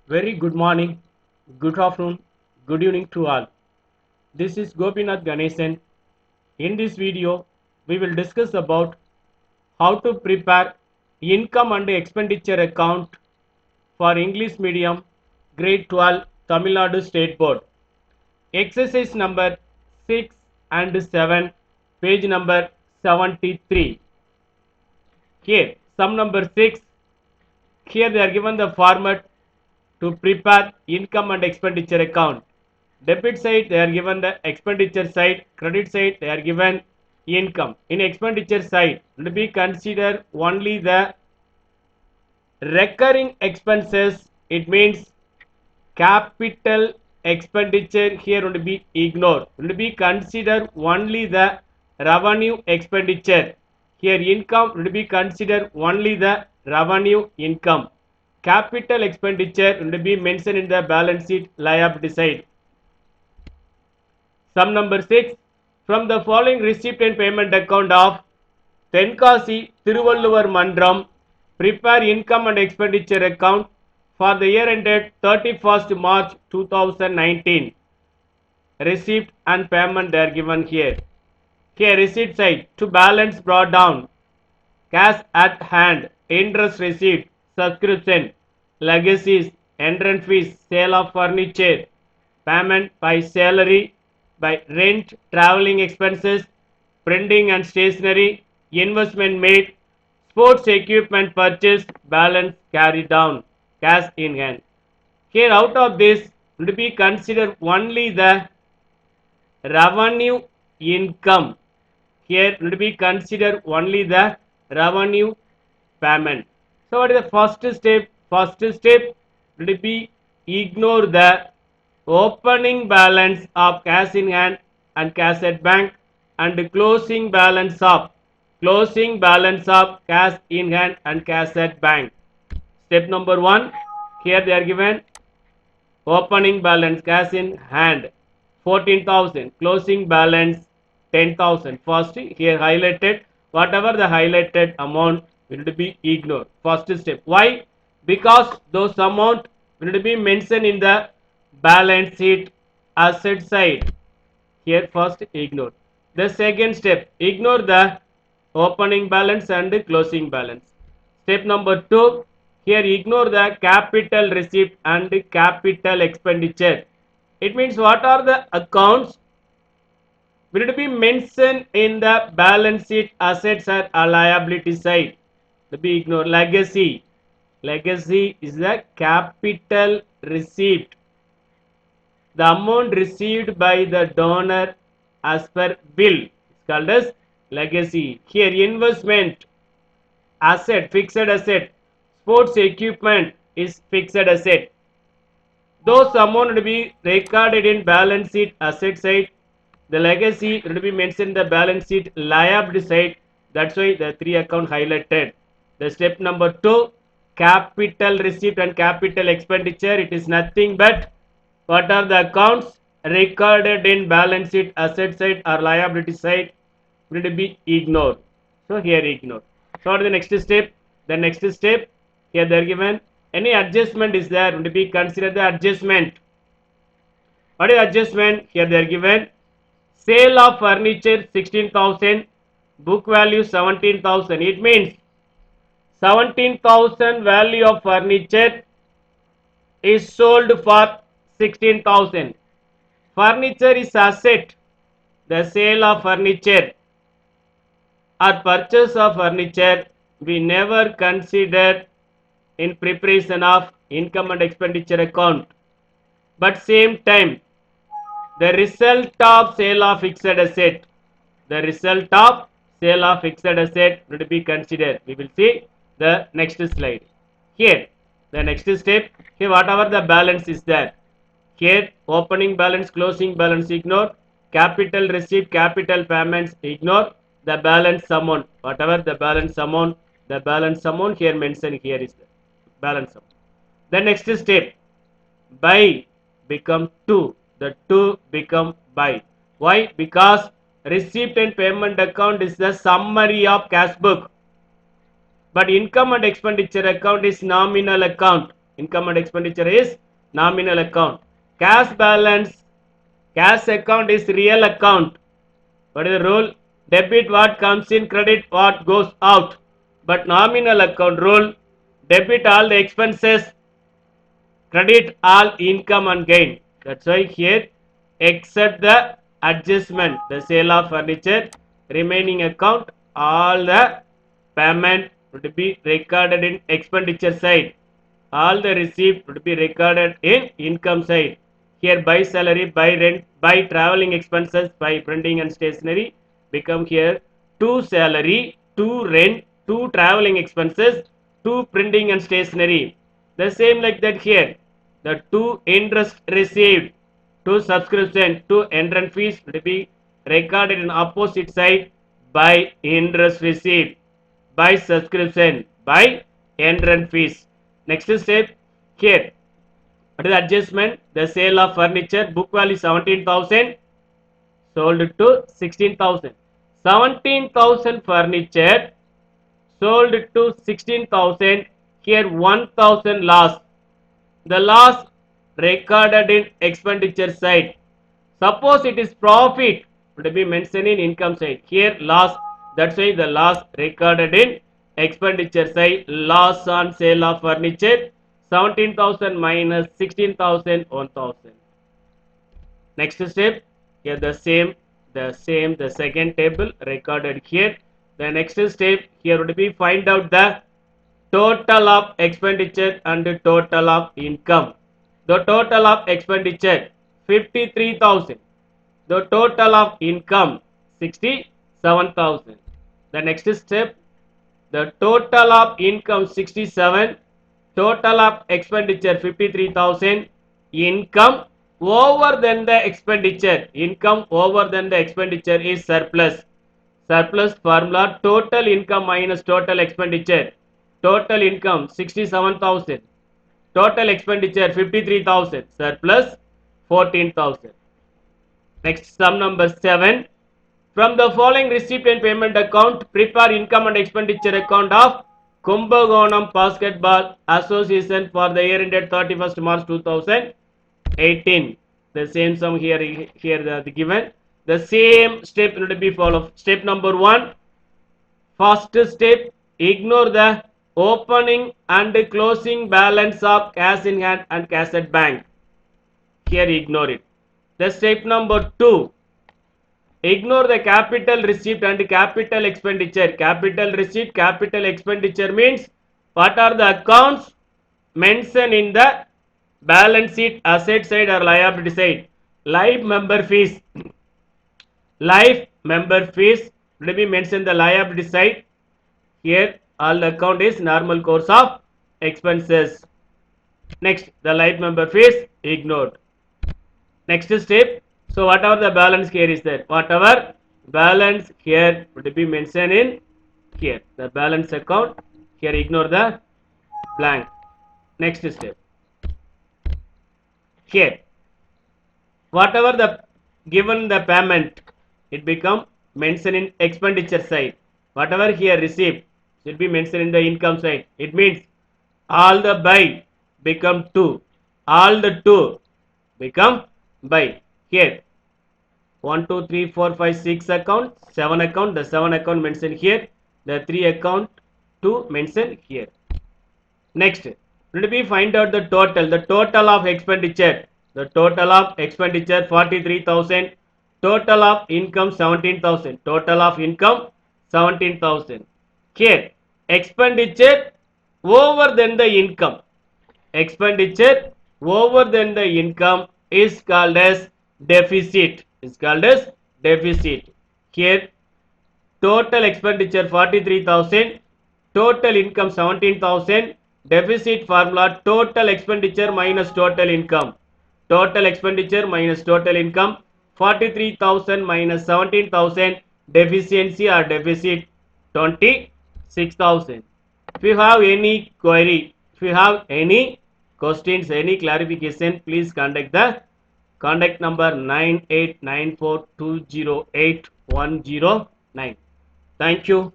Very good morning, good afternoon, good evening to all. This is Gopinath Ganesan. In this video, we will discuss about how to prepare income and expenditure account for English medium grade 12 Tamil Nadu State Board. Exercise number 6 and 7, page number 73. Here, sum number 6. Here they are given the format to prepare income and expenditure account. Debit side they are given the expenditure side, credit side they are given income. In expenditure side, to be consider only the recurring expenses. It means capital expenditure here would be ignored. Would be consider only the revenue expenditure. Here income would be consider only the revenue income. Capital expenditure would be mentioned in the balance sheet liability side. Sum number 6. From the following receipt and payment account of Tenkasi Thiruvalluvar Mandram, prepare income and expenditure account for the year ended 31st March 2019. Receipt and payment they are given here. Here receipt side to balance brought down, cash at hand, interest received, subscription, legacies, entrance fees, sale of furniture, payment by salary, by rent, traveling expenses, printing and stationery, investment made, sports equipment purchase, balance carried down, cash in hand. Here out of this would be considered only the revenue income. Here would be considered only the revenue payment. So what is the first step? First step will be ignore the opening balance of cash in hand and cash at bank and closing balance of cash in hand and cash at bank. Step number 1, here they are given opening balance cash in hand 14,000, closing balance 10,000. First here highlighted, whatever the highlighted amount will be ignored. First step. Why? Because those amount will be mentioned in the balance sheet asset side. Here first ignore. The second step, ignore the opening balance and closing balance. Step number 2, here ignore the capital receipt and capital expenditure. It means what are the accounts will be mentioned in the balance sheet assets or a liability side. To be ignore legacy. Legacy is the capital receipt, the amount received by the donor as per will. It's called as legacy. Here investment, asset, fixed asset, sports equipment is fixed asset. Those amount will be recorded in balance sheet asset side. The legacy will be mentioned in the balance sheet liability side. That's why the three account highlighted. The step number 2, capital receipt and capital expenditure. It is nothing but what are the accounts recorded in balance sheet asset side or liability side will be ignored. So here ignore. So what is the next step? The next step, here they are given any adjustment is there will be considered the adjustment. What is adjustment? Here they are given sale of furniture 16,000, book value 17,000. It means 17,000 value of furniture is sold for 16,000. Furniture is asset. The sale of furniture or purchase of furniture we never considered in preparation of income and expenditure account. But same time, the result of sale of fixed asset, the result of sale of fixed asset will be considered. We will see the next slide. Here, the next step, here whatever the balance is there. Here opening balance, closing balance ignore, capital receipt, capital payments ignore, the balance amount, whatever the balance amount here mentioned here is the balance amount. The next step, by become 2, the 2 become by. Why? Because receipt and payment account is the summary of cash book, but income and expenditure account is nominal account. income and expenditure is nominal account. Cash balance, cash account is real account. What is the rule? Debit what comes in, credit what goes out. But nominal account rule, debit all the expenses, credit all income and gain. That's why here, except the adjustment, the sale of furniture, remaining account, all the payment would be recorded in expenditure side. All the receipt would be recorded in income side. Here buy salary, buy rent, buy traveling expenses, buy printing and stationery become here 2 salary, 2 rent, 2 traveling expenses, 2 printing and stationery. The same like that here. The 2 interest received, 2 subscription, 2 entrance fees will be recorded in opposite side by interest received, by subscription, by entrance fees. Next step here. What is the adjustment? The sale of furniture, book value 17,000, sold to 16,000. 17,000 furniture sold to 16,000. Here 1,000 loss. The loss recorded in expenditure side. Suppose it is profit, would be mentioned in income side. Here loss, that's why the loss recorded in expenditure side. Loss on sale of furniture 17,000 minus 16,000, 1,000. Next step, here the second table recorded here. The next step here would be find out the total of expenditure and the total of income. The total of expenditure 53,000. The total of income 67,000. The next step, the total of income 67, total of expenditure 53,000, income over than the expenditure. Income over than the expenditure is surplus. Surplus formula, total income minus total expenditure. Total income 67,000. Total expenditure 53,000. Surplus 14,000. Next, sum number 7. From the following receipt and payment account, prepare income and expenditure account of Kumbakonam Basketball Association for the year ended 31st March 2018. The same sum here the given. The same step will be followed. Step number 1. First step, ignore the opening and closing balance of cash in hand and cash at bank. Here ignore it. The step number 2. Ignore the capital receipt and capital expenditure. Capital receipt, capital expenditure means what are the accounts mentioned in the balance sheet, asset side or liability side. Life member fees. Life member fees will be mentioned the liability side. Here all the account is normal course of expenses. Next, the life member fees ignored. Next step. So whatever the balance here is there, whatever balance here would be mentioned in here. The balance account here ignore the blank. Next step. Here whatever the given the payment, it become mentioned in expenditure side. Whatever here received should be mentioned in the income side. It means all the buy become 2. All the 2 become buy. Here 1, 2, 3, 4, 5, 6 account, 7 account, the 7 account mentioned here, the 3 account 2 mentioned here. Next, will be find out the total of expenditure. The total of expenditure 43,000, total of income 17,000, total of income 17,000. Here, expenditure over than the income. Expenditure over than the income is called as deficit. Is called as deficit. Here, total expenditure 43,000, total income 17,000. Deficit formula, total expenditure minus total income. Total expenditure minus total income, 43,000 minus 17,000, deficiency or deficit 26,000. If you have any query, if you have any questions, any clarification, please contact the contact number 9894208109. Thank you.